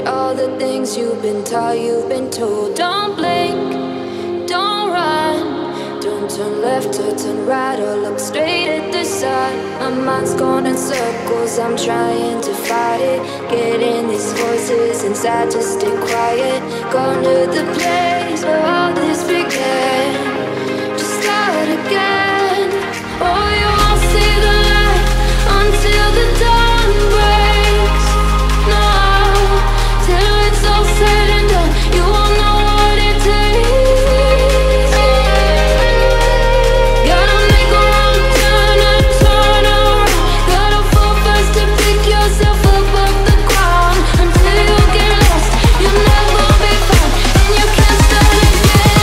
all the things you've been taught, you've been told. Don't blink, don't run, don't turn left or turn right or look straight at the sun. My mind's going in circles, I'm trying to fight it. Getting these voices inside to stay quiet. Going to the place where all this began. Just start again. Oh, you won't see the light until the dawn breaks. No, till it's all said and done, you won't know what it takes. Gotta make a wrong turn and turn around. Gotta fall fast to pick yourself up off the ground. Until you get lost, you'll never be found. And you can't start again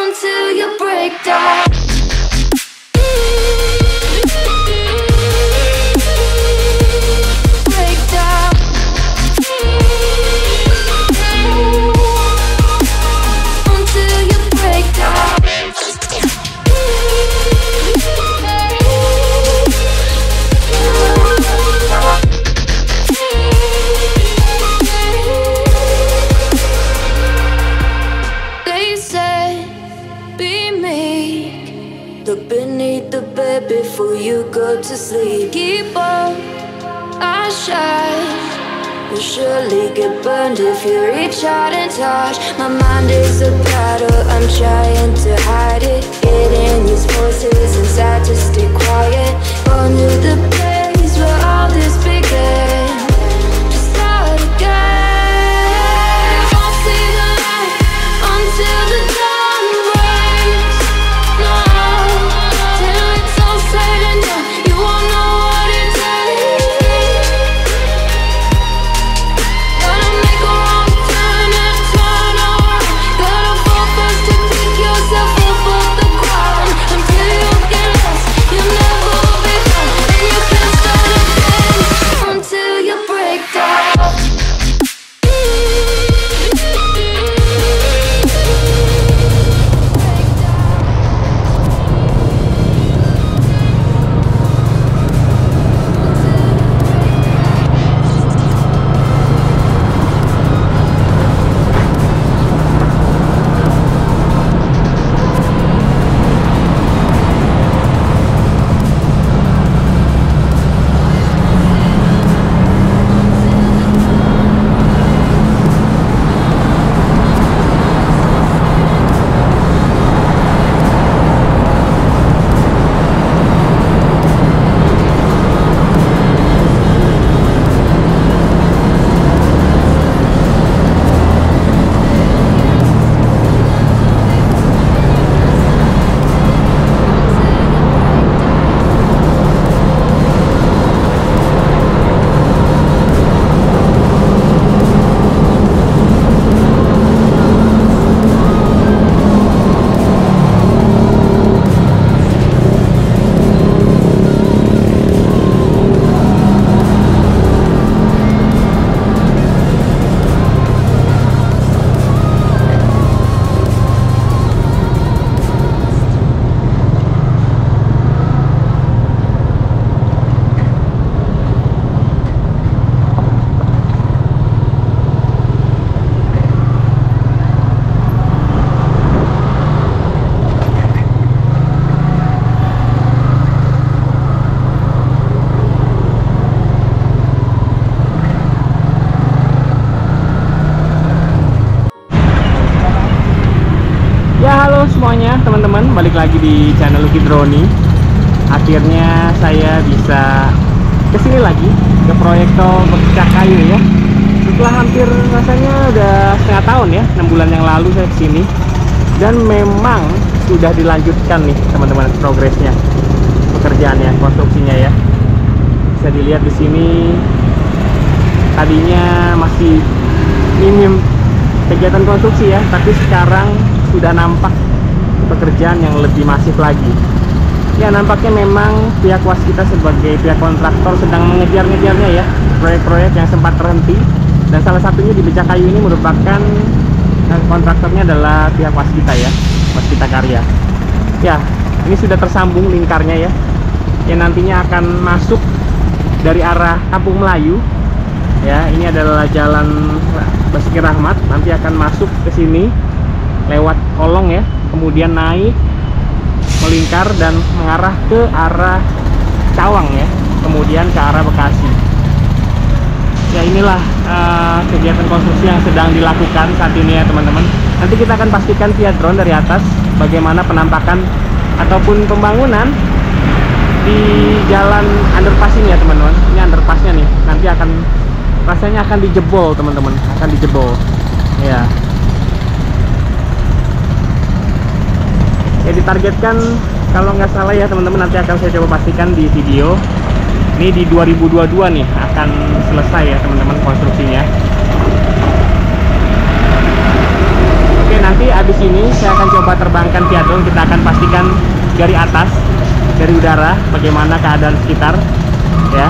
until you break down. Look beneath the bed before you go to sleep. Keep on, I shine. You'll surely get burned if you reach out and touch. My mind is a battle, I'm trying to hide it. Getting these voices inside to stay quiet. Going to the place where all this began. Just start again. You won't see the light until the dawn breaks. No, till it's all said and done, you won't know what it takes. Gotta make a wrong turn and turn around. Gotta fall fast to pick yourself up off the ground. Until you get lost, you'll never be found. And you can't start again until you break down. Halo semuanya teman-teman, balik lagi di channel Lucky Droni. Akhirnya saya bisa kesini lagi ke proyek tol Becak Kayu ya. Setelah hampir rasanya udah setengah tahun ya, 6 bulan yang lalu saya kesini. Dan memang sudah dilanjutkan nih teman-teman progresnya, pekerjaannya, konstruksinya ya. Bisa dilihat di sini tadinya masih minim kegiatan konstruksi ya, tapi sekarang sudah nampak pekerjaan yang lebih masif lagi. Ya, nampaknya memang pihak waskita sebagai pihak kontraktor sedang mengejar-ngejarnya ya, proyek-proyek yang sempat terhenti. Dan salah satunya di Becak Kayu ini merupakan kontraktornya adalah pihak waskita ya, Waskita Karya. Ya, ini sudah tersambung lingkarnya ya, yang nantinya akan masuk dari arah Kampung Melayu. Ya, ini adalah jalan Basuki Rahmat, nanti akan masuk ke sini lewat kolong ya, kemudian naik melingkar dan mengarah ke arah Cawang ya, kemudian ke arah Bekasi. Ya inilah kegiatan konstruksi yang sedang dilakukan saat ini ya teman-teman. Nanti kita akan pastikan via drone dari atas bagaimana penampakan ataupun pembangunan di jalan underpass ini ya teman-teman. Ini underpassnya nih, nanti akan rasanya akan dijebol teman-teman, akan dijebol ya. Ya ditargetkan kalau nggak salah ya teman-teman, nanti akan saya coba pastikan di video ini di 2022 nih akan selesai ya teman-teman konstruksinya. Oke, nanti abis ini saya akan coba terbangkan via drone, kita akan pastikan dari atas, dari udara bagaimana keadaan sekitar ya,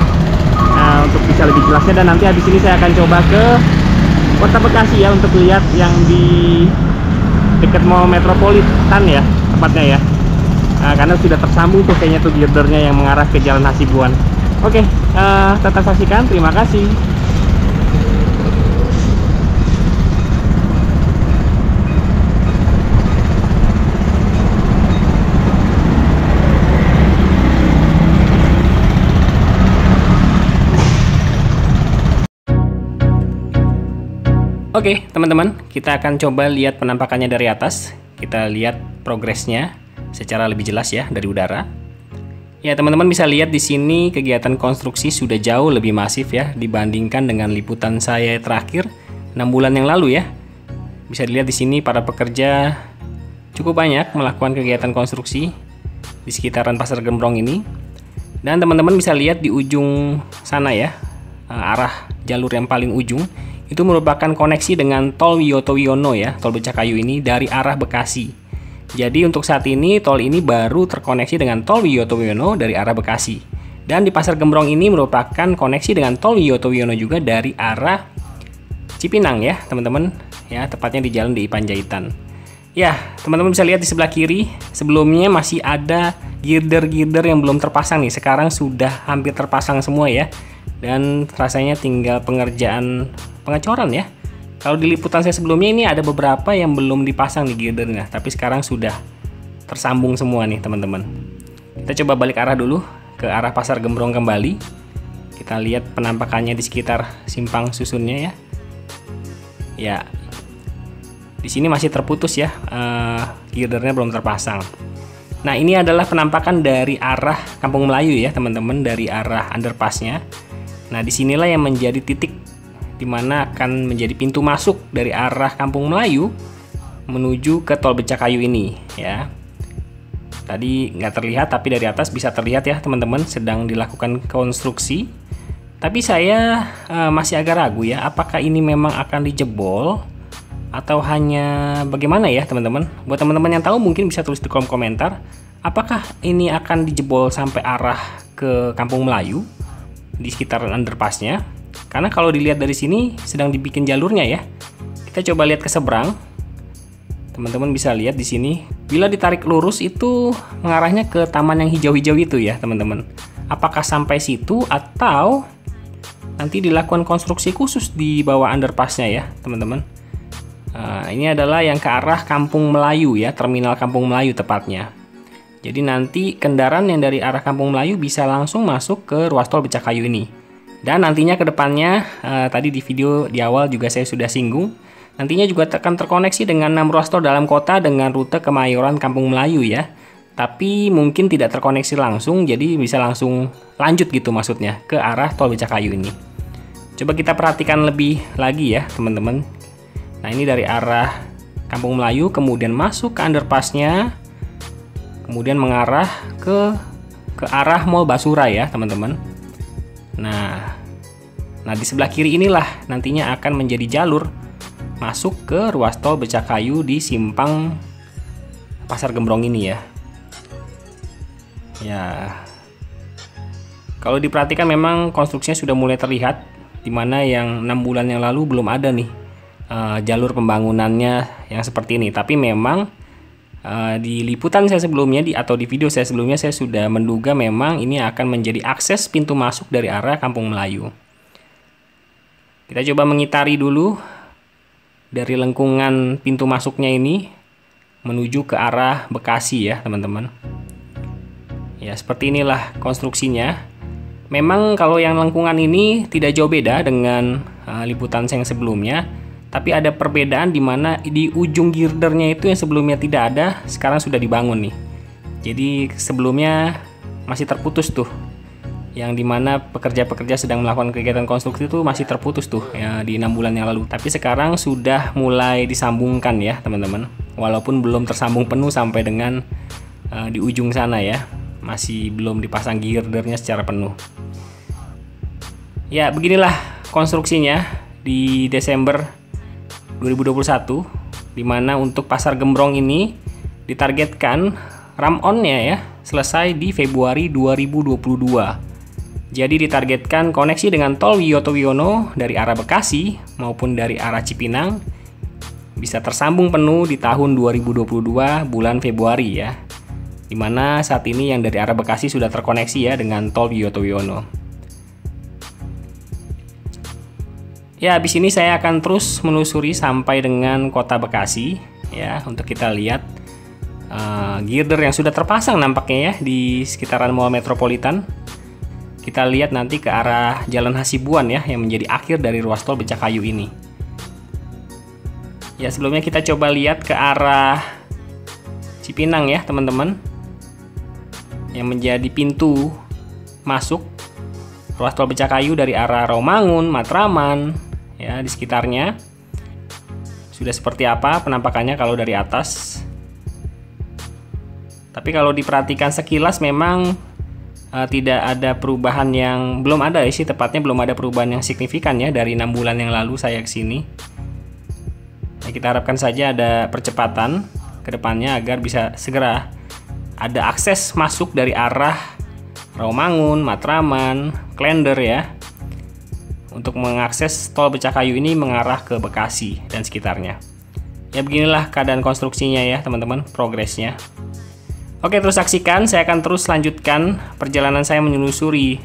untuk bisa lebih jelasnya. Dan nanti abis ini saya akan coba ke Kota Bekasi ya, untuk lihat yang di dekat Mall Metropolitan ya tepatnya ya, karena sudah tersambung tuh kayaknya tuh girdernya yang mengarah ke Jalan Hasibuan. Oke, tetap saksikan, terima kasih. Oke, teman-teman, kita akan coba lihat penampakannya dari atas. Kita lihat progresnya secara lebih jelas ya dari udara. Ya, teman-teman bisa lihat di sini kegiatan konstruksi sudah jauh lebih masif ya dibandingkan dengan liputan saya terakhir 6 bulan yang lalu ya. Bisa dilihat di sini para pekerja cukup banyak melakukan kegiatan konstruksi di sekitaran Pasar Gembrong ini. Dan teman-teman bisa lihat di ujung sana ya, arah jalur yang paling ujung itu merupakan koneksi dengan tol Wiyoto Wiono ya, tol Becakayu ini dari arah Bekasi. Jadi untuk saat ini tol ini baru terkoneksi dengan tol Wiyoto Wiono dari arah Bekasi. Dan di Pasar Gembrong ini merupakan koneksi dengan tol Wiyoto Wiono juga dari arah Cipinang ya teman-teman, ya tepatnya di Jalan DI Panjaitan. Ya teman-teman bisa lihat di sebelah kiri, sebelumnya masih ada girder-girder yang belum terpasang nih, sekarang sudah hampir terpasang semua ya. Dan rasanya tinggal pengecoran ya. Kalau di liputan saya sebelumnya ini ada beberapa yang belum dipasang di girdernya, tapi sekarang sudah tersambung semua nih teman-teman. Kita coba balik arah dulu ke arah Pasar Gembrong kembali. Kita lihat penampakannya di sekitar simpang susunnya ya. Ya, di sini masih terputus ya, girdernya belum terpasang. Nah ini adalah penampakan dari arah Kampung Melayu ya teman-teman, dari arah underpassnya. Nah disinilah yang menjadi titik dimana akan menjadi pintu masuk dari arah Kampung Melayu menuju ke tol Becakayu ini ya. Tadi nggak terlihat, tapi dari atas bisa terlihat ya teman-teman, sedang dilakukan konstruksi. Tapi saya masih agak ragu ya, apakah ini memang akan dijebol atau hanya bagaimana ya teman-teman. Buat teman-teman yang tahu mungkin bisa tulis di kolom komentar, apakah ini akan dijebol sampai arah ke Kampung Melayu di sekitaran underpassnya. Karena kalau dilihat dari sini sedang dibikin jalurnya ya. Kita coba lihat ke seberang. Teman-teman bisa lihat di sini, bila ditarik lurus itu mengarahnya ke taman yang hijau-hijau itu ya teman-teman. Apakah sampai situ atau nanti dilakukan konstruksi khusus di bawah underpassnya ya teman-teman. Ini adalah yang ke arah Kampung Melayu ya, terminal Kampung Melayu tepatnya. Jadi nanti kendaraan yang dari arah Kampung Melayu bisa langsung masuk ke ruas tol Becakayu ini. Dan nantinya ke depannya, tadi di video di awal juga saya sudah singgung, nantinya juga akan terkoneksi dengan 6 ruas tol dalam kota dengan rute Kemayoran Kampung Melayu ya. Tapi mungkin tidak terkoneksi langsung, jadi bisa langsung lanjut gitu maksudnya ke arah tol Becakayu ini. Coba kita perhatikan lebih lagi ya teman-teman. Nah ini dari arah Kampung Melayu kemudian masuk ke underpassnya, kemudian mengarah ke arah Mall Basura ya teman-teman. Nah di sebelah kiri inilah nantinya akan menjadi jalur masuk ke ruas tol Becakayu di simpang Pasar Gembrong ini ya. Ya, kalau diperhatikan memang konstruksinya sudah mulai terlihat, dimana yang 6 bulan yang lalu belum ada nih jalur pembangunannya yang seperti ini. Tapi memang di liputan saya sebelumnya atau di video saya sebelumnya saya sudah menduga memang ini akan menjadi akses pintu masuk dari arah Kampung Melayu. Kita coba mengitari dulu dari lengkungan pintu masuknya ini menuju ke arah Bekasi ya teman-teman. Ya, seperti inilah konstruksinya. Memang kalau yang lengkungan ini tidak jauh beda dengan liputan yang sebelumnya, tapi ada perbedaan di mana di ujung girdernya itu yang sebelumnya tidak ada, sekarang sudah dibangun nih. Jadi sebelumnya masih terputus tuh, yang dimana pekerja-pekerja sedang melakukan kegiatan konstruksi itu masih terputus tuh ya di 6 bulan yang lalu. Tapi sekarang sudah mulai disambungkan ya teman-teman, walaupun belum tersambung penuh sampai dengan di ujung sana ya, masih belum dipasang girdernya secara penuh. Ya, beginilah konstruksinya di Desember 2021, dimana untuk pasar Gembrong ini ditargetkan ram-on-nya ya selesai di Februari 2022. Jadi ditargetkan koneksi dengan tol Wiyoto Wiono dari arah Bekasi maupun dari arah Cipinang bisa tersambung penuh di tahun 2022 bulan Februari ya. Dimana saat ini yang dari arah Bekasi sudah terkoneksi ya dengan tol Wiyoto Wiono. Ya, habis ini saya akan terus menelusuri sampai dengan kota Bekasi ya, untuk kita lihat girder yang sudah terpasang nampaknya ya di sekitaran Mall Metropolitan. Kita lihat nanti ke arah Jalan Hasibuan ya, yang menjadi akhir dari ruas tol Becakayu ini. Ya, sebelumnya kita coba lihat ke arah Cipinang ya teman-teman, yang menjadi pintu masuk ruas tol Becakayu dari arah Rawamangun, Matraman ya, di sekitarnya. Sudah seperti apa penampakannya kalau dari atas. Tapi kalau diperhatikan sekilas memang tidak ada perubahan yang belum ada sih, tepatnya belum ada perubahan yang signifikan ya dari 6 bulan yang lalu saya kesini. Nah, kita harapkan saja ada percepatan ke depannya agar bisa segera ada akses masuk dari arah Rawamangun, Matraman, Klender ya, untuk mengakses tol Becakayu ini mengarah ke Bekasi dan sekitarnya. Ya, beginilah keadaan konstruksinya ya teman-teman, progresnya. Oke, terus saksikan, saya akan terus lanjutkan perjalanan saya menyusuri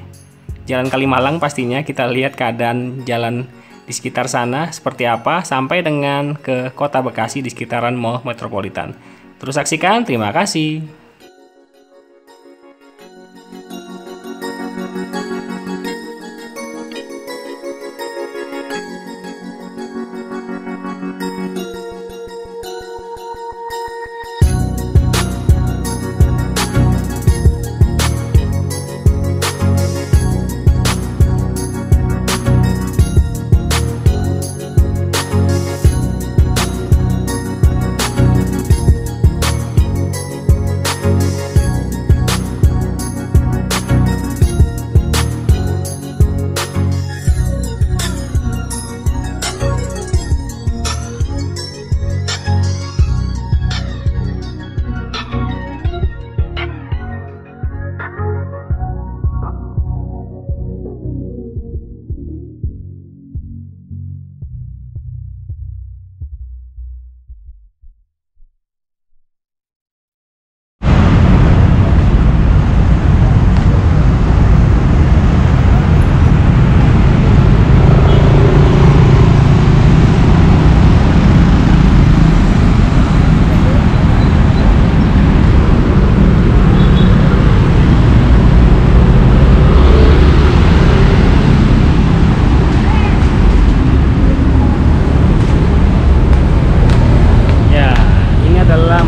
Jalan Kalimalang pastinya. Kita lihat keadaan jalan di sekitar sana seperti apa sampai dengan ke kota Bekasi di sekitaran Mall Metropolitan. Terus saksikan, terima kasih.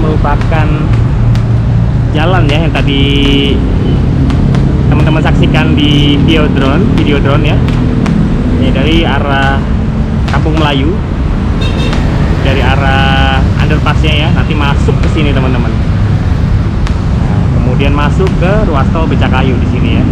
Merupakan jalan ya yang tadi teman-teman saksikan di video drone ya. Ini dari arah Kampung Melayu, dari arah underpassnya ya, nanti masuk ke sini teman-teman. Nah, kemudian masuk ke ruas tol Becakayu di sini ya.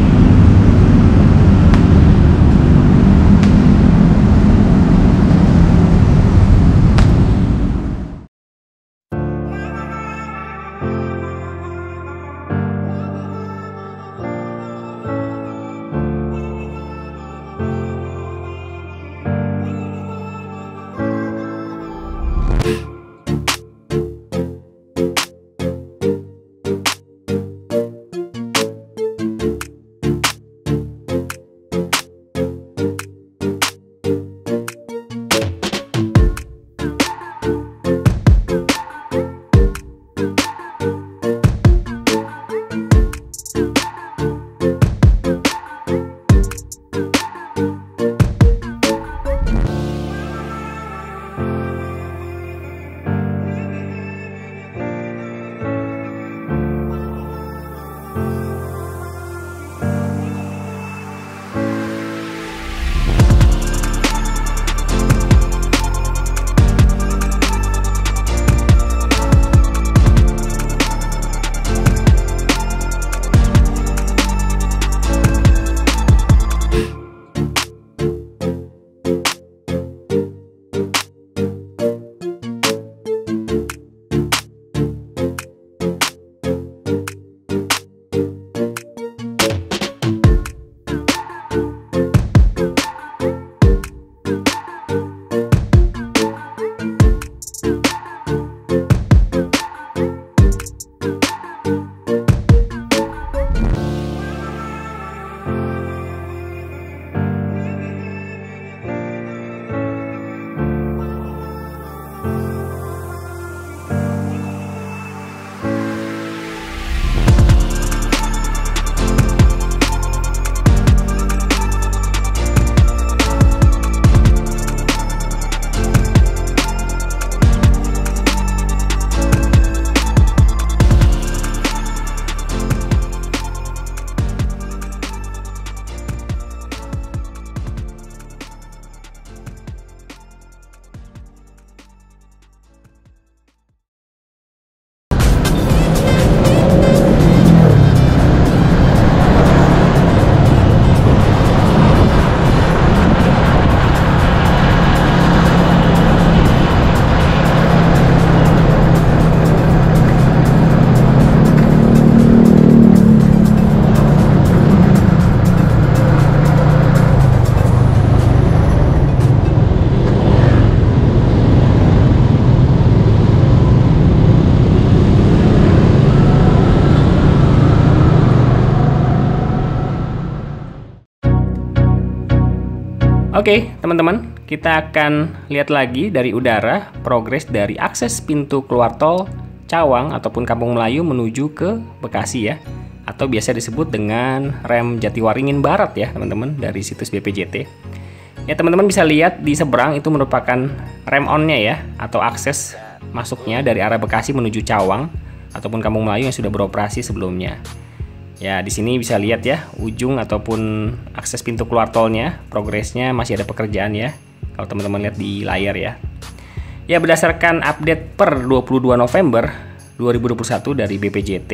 Oke, teman-teman, kita akan lihat lagi dari udara progres dari akses pintu keluar tol Cawang ataupun Kampung Melayu menuju ke Bekasi ya, atau biasa disebut dengan rem Jatiwaringin Barat ya, teman-teman, dari situs BPJT. Ya, teman-teman bisa lihat di seberang itu merupakan rem on-nya ya, atau akses masuknya dari arah Bekasi menuju Cawang ataupun Kampung Melayu yang sudah beroperasi sebelumnya. Ya, di sini bisa lihat ya, ujung ataupun akses pintu keluar tolnya, progresnya masih ada pekerjaan ya, kalau teman-teman lihat di layar ya. Ya, berdasarkan update per 22 November 2021 dari BPJT,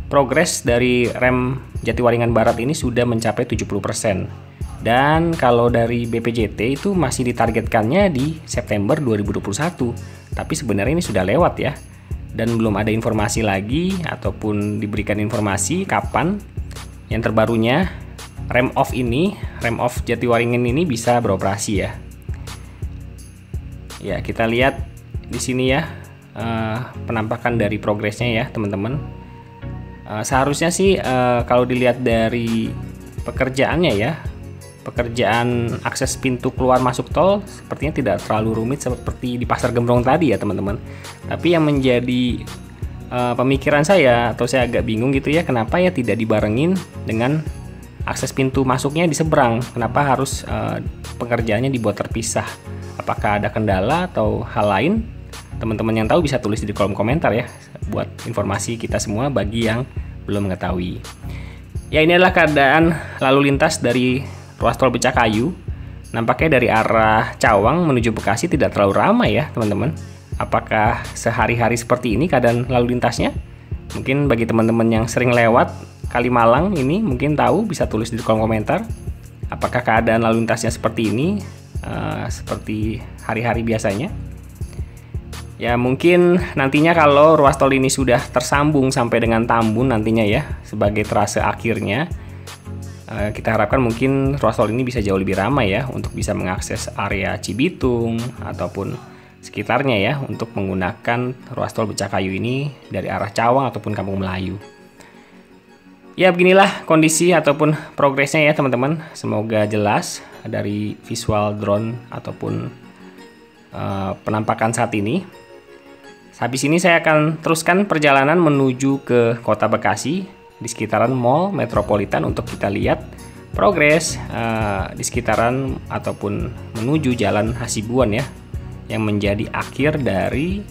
progres dari rem Jatiwaringin Barat ini sudah mencapai 70%. Dan kalau dari BPJT itu masih ditargetkannya di September 2021, tapi sebenarnya ini sudah lewat ya. Dan belum ada informasi lagi ataupun diberikan informasi kapan yang terbarunya rem off Jatiwaringin ini bisa beroperasi ya. Ya, kita lihat di sini ya penampakan dari progresnya ya, teman-teman. Seharusnya sih kalau dilihat dari pekerjaannya ya, pekerjaan akses pintu keluar masuk tol sepertinya tidak terlalu rumit seperti di Pasar Gembrong tadi ya, teman-teman. Tapi yang menjadi pemikiran saya, atau saya agak bingung gitu ya, kenapa ya tidak dibarengin dengan akses pintu masuknya di seberang? Kenapa harus pengerjaannya dibuat terpisah? Apakah ada kendala atau hal lain? Teman-teman yang tahu bisa tulis di kolom komentar ya, buat informasi kita semua bagi yang belum mengetahui. Ya, ini adalah keadaan lalu lintas dari ruas tol Becakayu. Nampaknya dari arah Cawang menuju Bekasi tidak terlalu ramai ya, teman-teman. Apakah sehari-hari seperti ini keadaan lalu lintasnya? Mungkin bagi teman-teman yang sering lewat Kalimalang ini mungkin tahu, bisa tulis di kolom komentar. Apakah keadaan lalu lintasnya seperti ini, seperti hari-hari biasanya? Ya, mungkin nantinya kalau ruas tol ini sudah tersambung sampai dengan Tambun nantinya ya, sebagai trase akhirnya, kita harapkan mungkin ruas tol ini bisa jauh lebih ramai ya, untuk bisa mengakses area Cibitung ataupun sekitarnya ya, untuk menggunakan ruas tol Becakayu ini dari arah Cawang ataupun Kampung Melayu. Ya, beginilah kondisi ataupun progresnya ya, teman-teman. Semoga jelas dari visual drone ataupun penampakan saat ini. Habis ini saya akan teruskan perjalanan menuju ke Kota Bekasi, di sekitaran Mall Metropolitan, untuk kita lihat progres di sekitaran ataupun menuju Jalan Hasibuan ya, yang menjadi akhir dari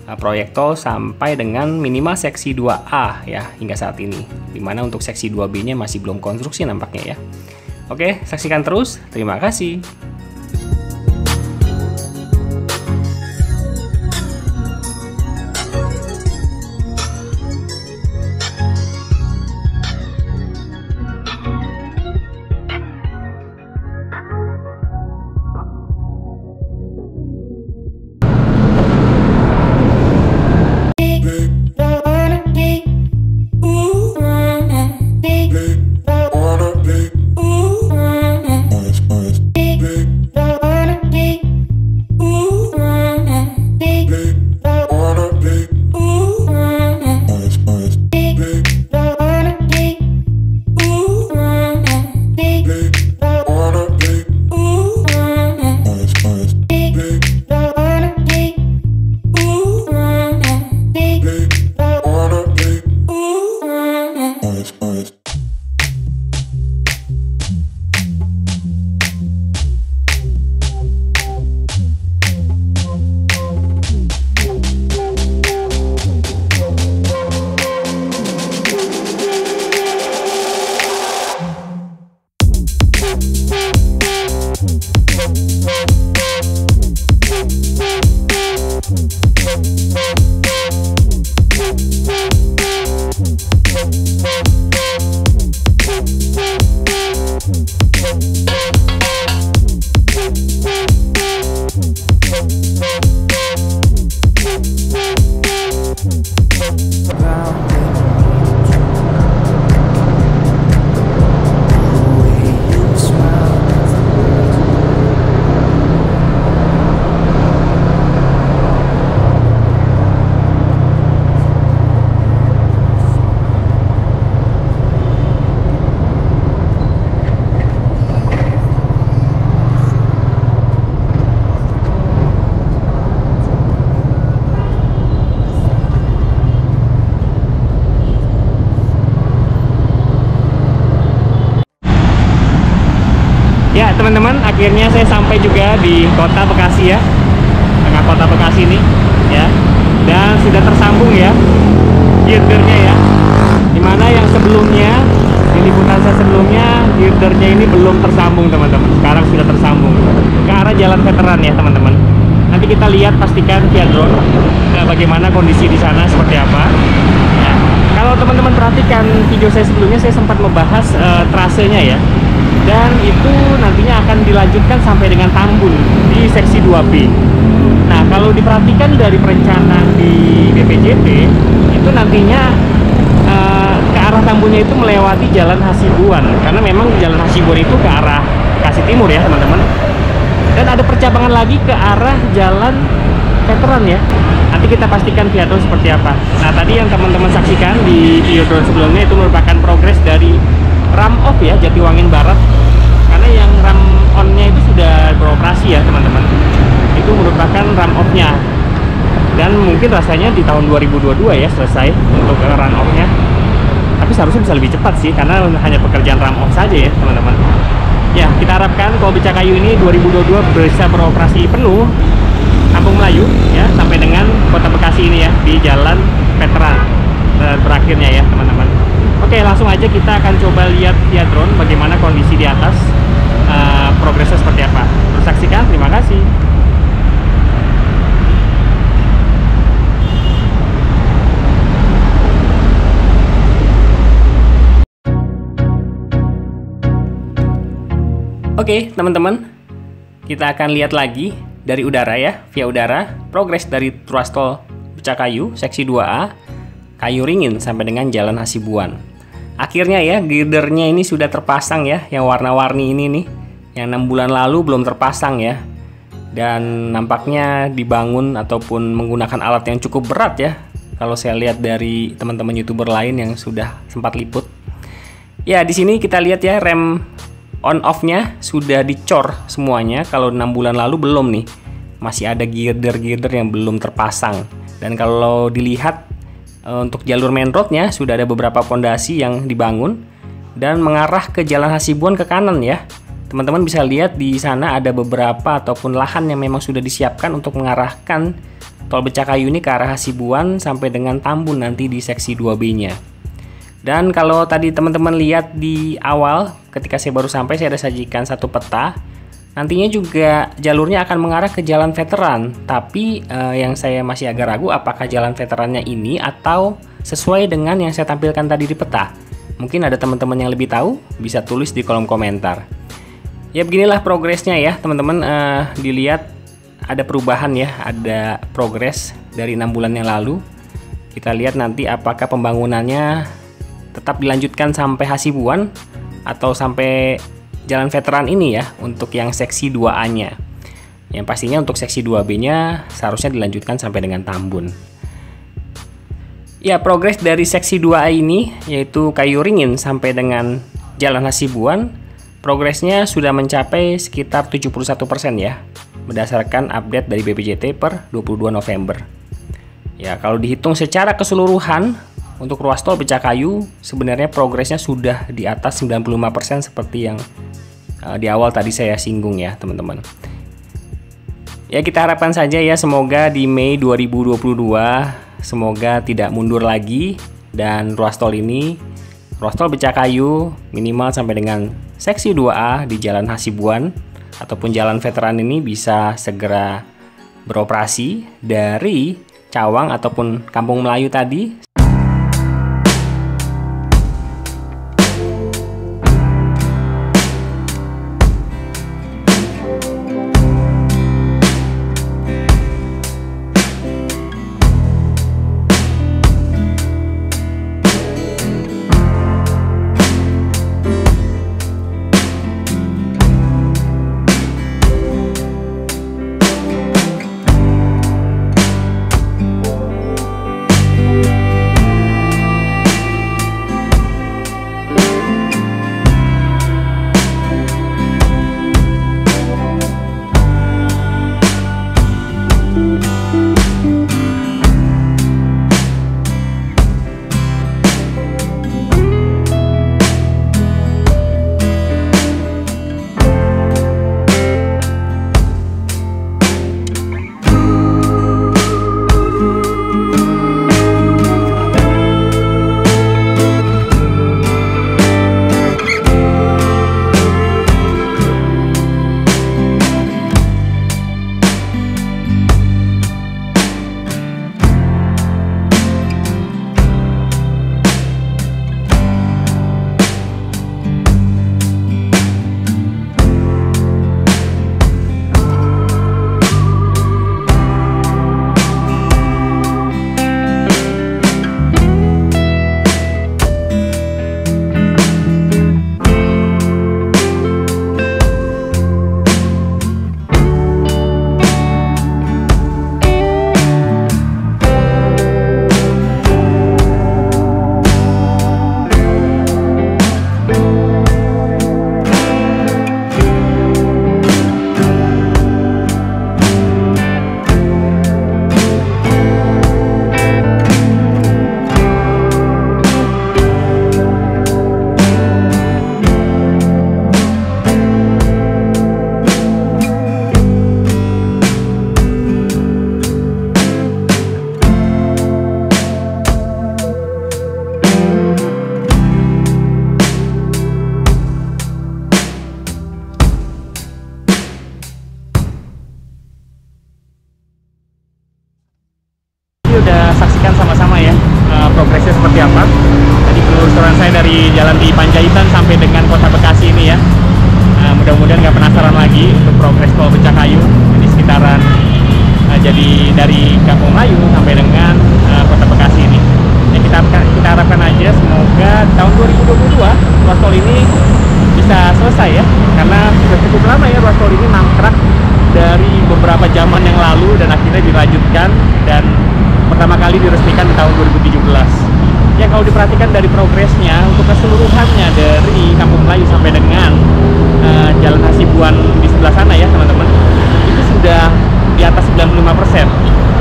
proyek tol sampai dengan minimal seksi 2A ya hingga saat ini, dimana untuk seksi 2B-nya masih belum konstruksi nampaknya ya. Oke, saksikan terus. Terima kasih. Big teman-teman, akhirnya saya sampai juga di kota Bekasi ya, tengah kota Bekasi ini ya, dan sudah tersambung ya girdernya ya, dimana yang sebelumnya di liputan saya sebelumnya girdernya ini belum tersambung teman-teman, sekarang sudah tersambung ke arah Jalan Veteran ya teman-teman. Nanti kita lihat, pastikan via drone bagaimana kondisi di sana seperti apa ya. Kalau teman-teman perhatikan video saya sebelumnya, saya sempat membahas trasenya ya, dan itu nantinya akan dilanjutkan sampai dengan Tambun di seksi 2B. Nah, kalau diperhatikan dari perencanaan di BPJT, itu nantinya ke arah Tambunnya itu melewati Jalan Hasibuan, karena memang Jalan Hasibuan itu ke arah Bekasi Timur ya teman-teman. Dan ada percabangan lagi ke arah Jalan Veteran ya. Nanti kita pastikan via drone seperti apa. Nah, tadi yang teman-teman saksikan di video drone sebelumnya itu merupakan progres dari ram off ya, Jatiwangi Barat. Karena yang ram on-nya itu sudah beroperasi ya teman-teman. Itu merupakan ram off-nya. Dan mungkin rasanya di tahun 2022 ya selesai untuk run off-nya. Tapi seharusnya bisa lebih cepat sih, karena hanya pekerjaan ram off saja ya teman-teman. Ya, kita harapkan Tol Becakayu ini 2022 bisa beroperasi penuh Kampung Melayu ya, sampai dengan Kota Bekasi ini ya, di Jalan Veteran berakhirnya ya teman-teman. Oke, langsung aja kita akan coba lihat via drone bagaimana kondisi di atas, progresnya seperti apa. Terus saksikan, terima kasih. Oke, teman-teman, kita akan lihat lagi dari udara ya, via udara, progres dari ruas tol Becakayu seksi 2A, Kayu Ringin sampai dengan Jalan Hasibuan. Akhirnya ya, girdernya ini sudah terpasang ya, yang warna-warni ini nih, yang 6 bulan lalu belum terpasang ya. Dan nampaknya dibangun ataupun menggunakan alat yang cukup berat ya, kalau saya lihat dari teman-teman YouTuber lain yang sudah sempat liput. Ya, di sini kita lihat ya, rem on off-nya sudah dicor semuanya. Kalau 6 bulan lalu belum nih, masih ada girder-girder yang belum terpasang. Dan kalau dilihat untuk jalur main road-nya sudah ada beberapa pondasi yang dibangun dan mengarah ke Jalan Hasibuan ke kanan ya. Teman-teman bisa lihat di sana ada beberapa ataupun lahan yang memang sudah disiapkan untuk mengarahkan Tol Becakayu ini ke arah Hasibuan sampai dengan Tambun nanti di seksi 2B-nya. Dan kalau tadi teman-teman lihat di awal, ketika saya baru sampai, saya ada sajikan satu peta. Nantinya juga jalurnya akan mengarah ke Jalan Veteran. Tapi yang saya masih agak ragu apakah Jalan Veterannya ini atau sesuai dengan yang saya tampilkan tadi di peta. Mungkin ada teman-teman yang lebih tahu, bisa tulis di kolom komentar. Ya, beginilah progresnya ya teman-teman. Dilihat ada perubahan ya, ada progres dari 6 bulan yang lalu. Kita lihat nanti apakah pembangunannya tetap dilanjutkan sampai Hasibuan atau sampai Jalan Veteran ini ya, untuk yang seksi 2A-nya. Yang pastinya untuk seksi 2B-nya seharusnya dilanjutkan sampai dengan Tambun. Ya, progres dari seksi 2A ini yaitu Kayu Ringin sampai dengan Jalan Hasibuan, progresnya sudah mencapai sekitar 71% ya, berdasarkan update dari BPJT per 22 November. Ya, kalau dihitung secara keseluruhan untuk ruas tol Becakayu sebenarnya progresnya sudah di atas 95% seperti yang di awal tadi saya singgung ya teman-teman. Ya, kita harapkan saja ya, semoga di Mei 2022 semoga tidak mundur lagi, dan ruas tol ini, ruas tol Becakayu minimal sampai dengan seksi 2A di Jalan Hasibuan ataupun Jalan Veteran ini bisa segera beroperasi dari Cawang ataupun Kampung Melayu tadi. progresnya seperti apa. Tadi penelusuran saya dari jalan di Panjaitan sampai dengan Kota Bekasi ini ya. Mudah-mudahan nggak penasaran lagi untuk progres tol Becakayu di sekitaran, jadi dari Kampung Melayu sampai dengan Kota Bekasi ini. Ya, kita harapkan aja semoga tahun 2022 ruas tol ini bisa selesai ya, karena sudah cukup lama ya ruas tol ini mangkrak dari beberapa zaman yang lalu dan akhirnya dilanjutkan dan pertama kali diresmikan di tahun 2017. Ya kalau diperhatikan dari progresnya untuk keseluruhannya dari Kampung Melayu sampai dengan Jalan Hasibuan di sebelah sana ya teman-teman, itu sudah di atas 95%.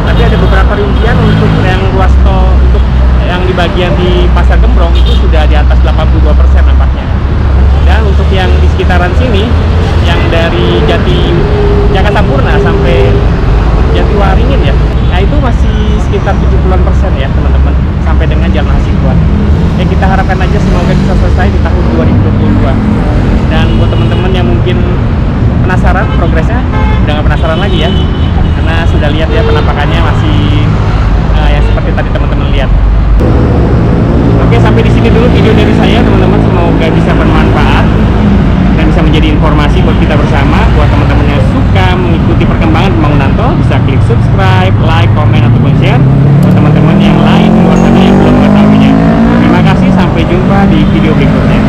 Tapi ada beberapa rincian untuk yang ruas tol untuk yang di bagian di Pasar Gembrong itu sudah di atas 82% nampaknya. Dan untuk yang di sekitaran sini, yang dari Jakarta Purna sampai Jatiwaringin ya, nah itu masih sekitar 70-an% ya teman-teman, sampai dengan Jalan Hasibuan. Ya kita harapkan aja semoga bisa selesai di tahun 2022. Dan buat teman-teman yang mungkin penasaran progresnya, udah nggak penasaran lagi ya, karena sudah lihat ya penampakannya masih yang seperti tadi teman-teman lihat. Oke, sampai di sini dulu video dari saya teman-teman, semoga bisa bermanfaat dan bisa menjadi informasi buat kita bersama. Buat teman-teman yang suka mengikuti perkembangan pembangunan tol, bisa klik subscribe, like, komen, ataupun share. Buat teman-teman yang lain di luar sana yang belum mengetahuinya, terima kasih, sampai jumpa di video berikutnya.